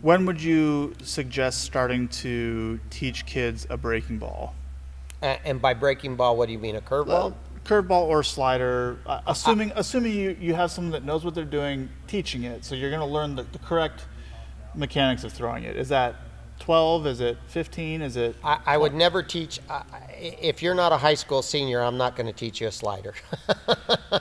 When would you suggest starting to teach kids a breaking ball? And by breaking ball, what do you mean, a curveball? Curveball or slider, assuming you have someone that knows what they're doing teaching it, so you're going to learn the correct mechanics of throwing it. Is that 12? Is it 15? Is it? I would never teach. If you're not a high school senior, I'm not going to teach you a slider.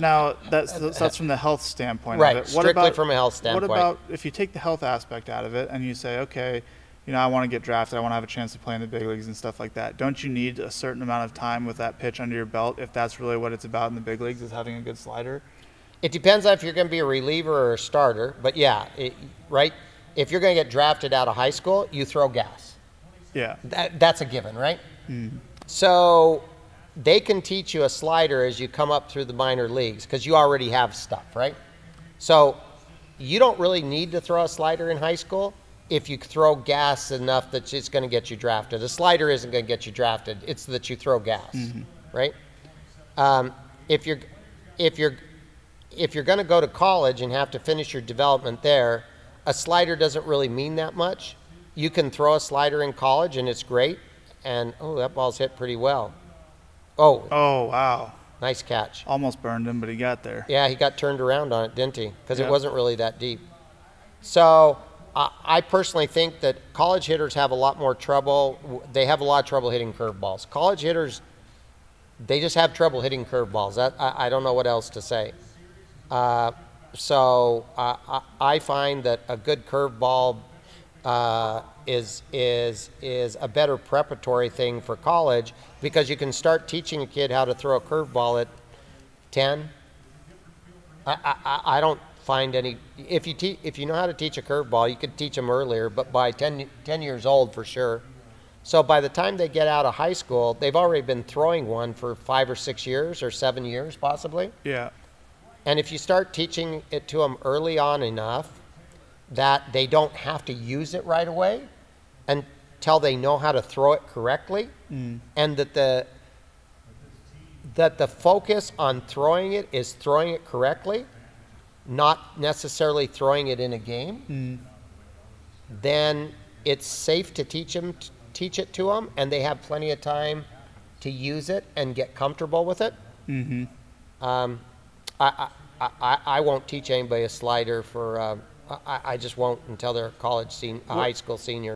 Now, that's from the health standpoint right, of it. Strictly from a health standpoint. What about if you take the health aspect out of it and you say, okay, I want to get drafted, I want to have a chance to play in the big leagues and stuff like that. Don't you need a certain amount of time with that pitch under your belt if that's really what it's about in the big leagues, is having a good slider? It depends on if you're going to be a reliever or a starter, but yeah, right? If you're going to get drafted out of high school, you throw gas. Yeah. That's a given, right? Mm. So they can teach you a slider as you come up through the minor leagues because you already have stuff, right? So you don't really need to throw a slider in high school if you throw gas enough that it's going to get you drafted. A slider isn't going to get you drafted. It's that you throw gas, right? If you're going to go to college and have to finish your development there, a slider doesn't really mean that much. You can throw a slider in college and it's great. And, oh, that ball's hit pretty well. Oh, wow. Nice catch. Almost burned him, but he got there. Yeah, he got turned around on it, didn't he? Because it wasn't really that deep. So I personally think that college hitters have a lot more trouble. They have a lot of trouble hitting curveballs. College hitters, they just have trouble hitting curveballs. I don't know what else to say. So I find that a good curveball is a better preparatory thing for college because you can start teaching a kid how to throw a curveball at 10. I don't find any. If you know how to teach a curveball, you could teach them earlier, but by 10 years old for sure. So by the time they get out of high school, they've already been throwing one for 5 or 6 years or 7 years possibly. Yeah. And if you start teaching it to them early on enough that they don't have to use it right away until they know how to throw it correctly, and that the focus on throwing it is throwing it correctly, not necessarily throwing it in a game, then it's safe to teach it to them, and they have plenty of time to use it and get comfortable with it. I won't teach anybody a slider for. I just won't until they're a high school senior.